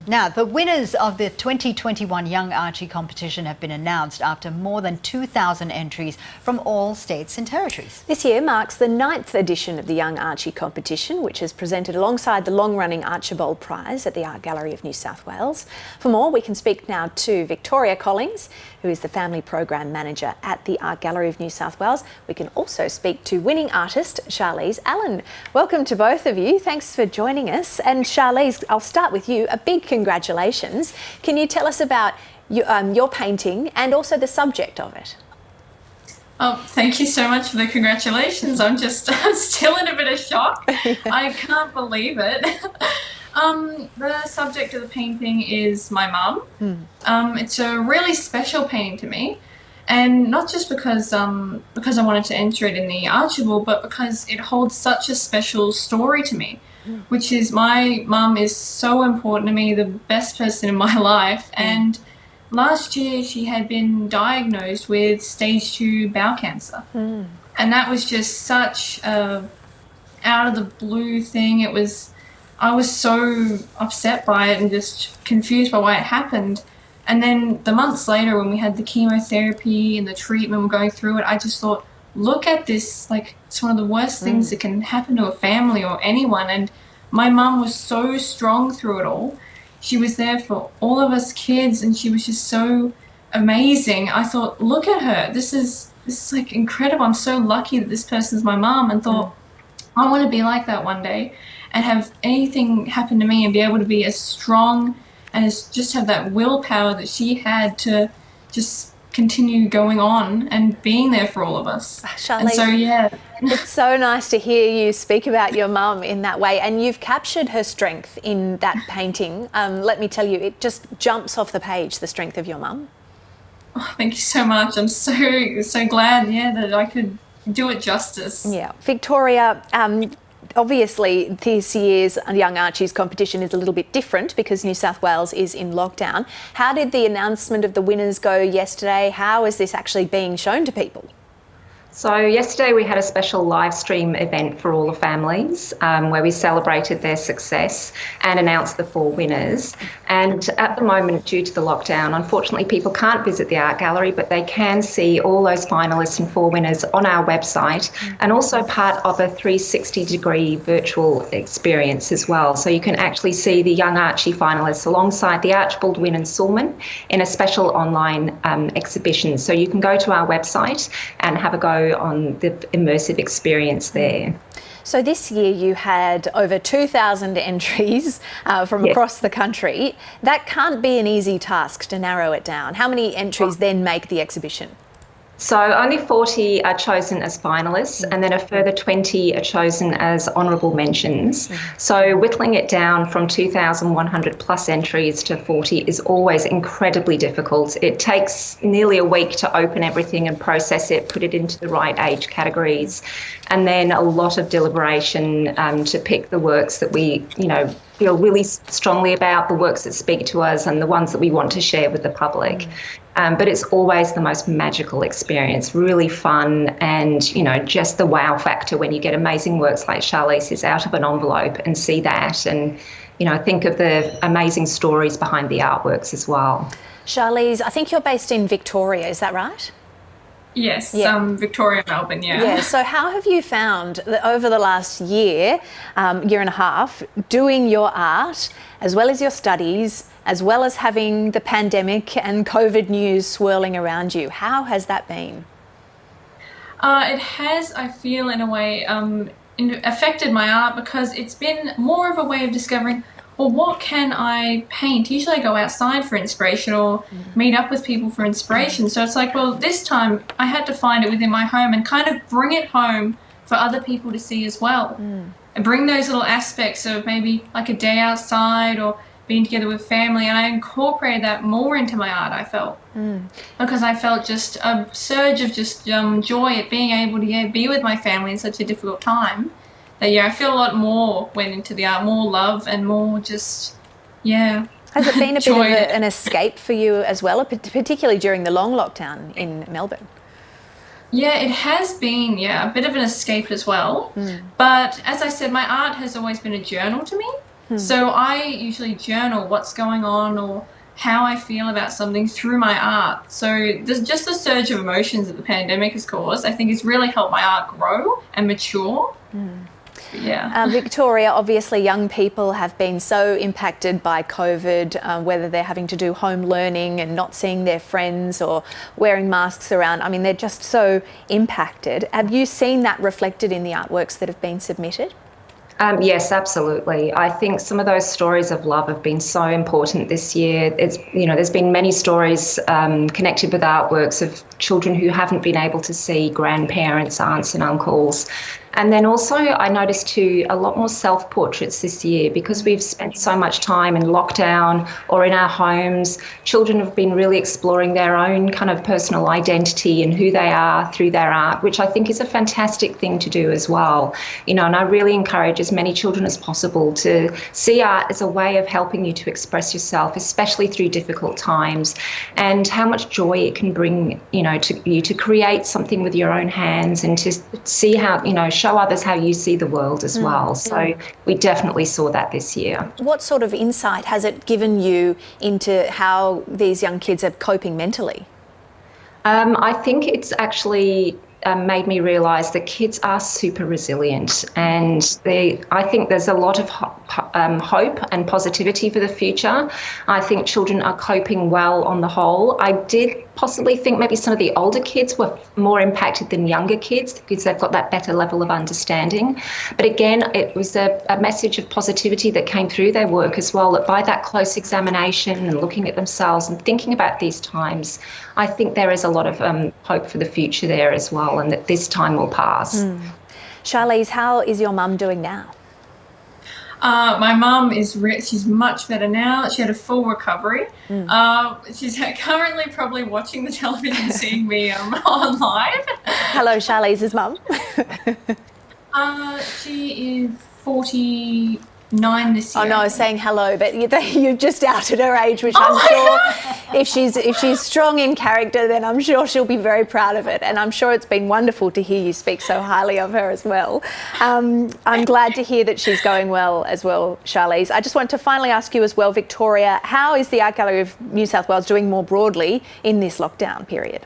Now, the winners of the 2021 Young Archie competition have been announced after more than 2,000 entries from all states and territories. This year marks the 9th edition of the Young Archie competition, which is presented alongside the long-running Archibald Prize at the Art Gallery of New South Wales. For more, we can speak now to Victoria Collins, who is the Family Program Manager at the Art Gallery of New South Wales. We can also speak to winning artist Charlize Allen. Welcome to both of you. Thanks for joining us. And Charlize, I'll start with you. A big congratulations. Can you tell us about your painting and also the subject of it? Oh, thank you so much for the congratulations. I'm still in a bit of shock. I can't believe it. The subject of the painting is my mum. It's a really special painting to me, and not just because I wanted to enter it in the Archibald, but because it holds such a special story to me, which is my mum is so important to me, the best person in my life, and last year she had been diagnosed with stage 2 bowel cancer, and that was just such a out of the blue thing. I was so upset by it and just confused by why it happened. And then the months later, when we had the chemotherapy and the treatment, we're going through it, I just thought, look at this, like, it's one of the worst things that can happen to a family or anyone. And my mum was so strong through it all. She was there for all of us kids, and she was just so amazing. I thought, look at her. This is like incredible. I'm so lucky that this person's my mum, and thought, I want to be like that one day and have anything happen to me and be able to be as strong and just have that willpower that she had to just continue going on and being there for all of us. Charlize, and so, yeah. It's so nice to hear you speak about your mum in that way, and you've captured her strength in that painting. Let me tell you, it just jumps off the page, the strength of your mum. Oh, thank you so much. I'm so glad, that I could do it justice. Yeah. Victoria, obviously this year's Young Archie's competition is a little bit different because New South Wales is in lockdown. How did the announcement of the winners go yesterday? How is this actually being shown to people? So yesterday we had a special live stream event for all the families where we celebrated their success and announced the 4 winners. And at the moment, due to the lockdown, unfortunately people can't visit the art gallery, but they can see all those finalists and 4 winners on our website, and also part of a 360-degree virtual experience as well. So you can actually see the Young Archie finalists alongside the Archibald Wynne and Sulman in a special online exhibition. So you can go to our website and have a go on the immersive experience there. So this year you had over 2,000 entries from across the country. That can't be an easy task to narrow it down. How many entries then make the exhibition? So only 40 are chosen as finalists, and then a further 20 are chosen as honourable mentions. So whittling it down from 2,100 plus entries to 40 is always incredibly difficult. It takes nearly a week to open everything and process it, put it into the right age categories, and then a lot of deliberation to pick the works that we, feel really strongly about, the works that speak to us and the ones that we want to share with the public. But it's always the most magical experience, really fun, and, just the wow factor when you get amazing works like Charlize's out of an envelope and see that, and, think of the amazing stories behind the artworks as well. Charlize, I think you're based in Victoria, is that right? Yes, Victoria, Melbourne, Yeah, so how have you found that over the last year, year and a half, doing your art, as well as your studies, as well as having the pandemic and COVID news swirling around you? How has that been? It has, I feel, in a way, affected my art, because it's been more of a way of discovering, well, what can I paint? Usually I go outside for inspiration or meet up with people for inspiration. So it's like, well, this time I had to find it within my home and kind of bring it home for other people to see as well. And bring those little aspects of maybe like a day outside or being together with family, and I incorporated that more into my art, I felt. Because I felt just a surge of just joy at being able to be with my family in such a difficult time. That, I feel a lot more went into the art, more love and more just, Has it been a bit of an escape for you as well, particularly during the long lockdown in Melbourne? Yeah, it has been, a bit of an escape as well. But as I said, my art has always been a journal to me. So I usually journal what's going on or how I feel about something through my art. So there's just the surge of emotions that the pandemic has caused, I think, has really helped my art grow and mature. Yeah. Victoria, obviously young people have been so impacted by COVID, whether they're having to do home learning and not seeing their friends or wearing masks around. I mean, they're just so impacted. Have you seen that reflected in the artworks that have been submitted? Yes, absolutely. I think some of those stories of love have been so important this year. There's been many stories connected with artworks of children who haven't been able to see grandparents, aunts and uncles. And then also I noticed too a lot more self-portraits this year because we've spent so much time in lockdown or in our homes. Children have been really exploring their own kind of personal identity and who they are through their art, which I think is a fantastic thing to do as well. And I really encourage as many children as possible to see art as a way of helping you to express yourself, especially through difficult times, and how much joy it can bring, to you to create something with your own hands and to see how, show others how you see the world as well. So we definitely saw that this year. What sort of insight has it given you into how these young kids are coping mentally? I think it's actually made me realise that kids are super resilient, and I think there's a lot of hope and positivity for the future. I think children are coping well on the whole. I did possibly think maybe some of the older kids were more impacted than younger kids because they've got that better level of understanding. But again, it was a message of positivity that came through their work as well, that by that close examination and looking at themselves and thinking about these times, I think there is a lot of hope for the future there as well, and that this time will pass. Charlize, how is your mum doing now? My mum she's much better now. She had a full recovery. She's currently probably watching the television, seeing me on live. Hello, Charlize's mum. She is 49 this year. Oh no, I was saying hello, but you've just outed her age, which I'm sure if she's strong in character, then I'm sure she'll be very proud of it. And I'm sure it's been wonderful to hear you speak so highly of her as well. I'm glad to hear that she's going well as well, Charlize. I just want to finally ask you as well, Victoria, how is the Art Gallery of New South Wales doing more broadly in this lockdown period?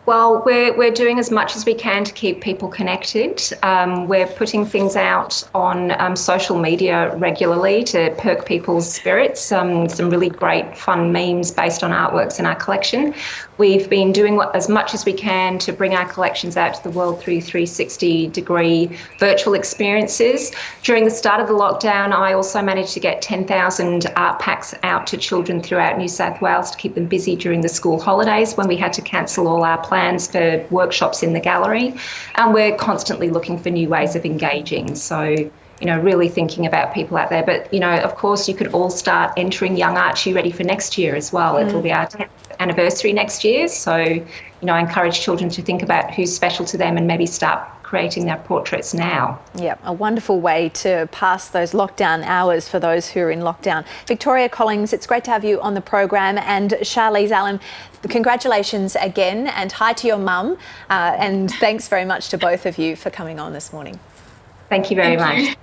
Well, we're doing as much as we can to keep people connected. We're putting things out on social media regularly to perk people's spirits. Some really great fun memes based on artworks in our collection. We've been doing as much as we can to bring our collections out to the world through 360-degree virtual experiences. During the start of the lockdown, I also managed to get 10,000 art packs out to children throughout New South Wales to keep them busy during the school holidays when we had to cancel all our plans for workshops in the gallery. And we're constantly looking for new ways of engaging. So, really thinking about people out there. But, of course, you could all start entering Young Archie ready for next year as well. It'll be our 10th anniversary next year. So, I encourage children to think about who's special to them and maybe start creating their portraits now. Yeah, a wonderful way to pass those lockdown hours for those who are in lockdown. Victoria Collings, it's great to have you on the program, and Charlize Allen, congratulations again, and hi to your mum, and thanks very much to both of you for coming on this morning. Thank you very much.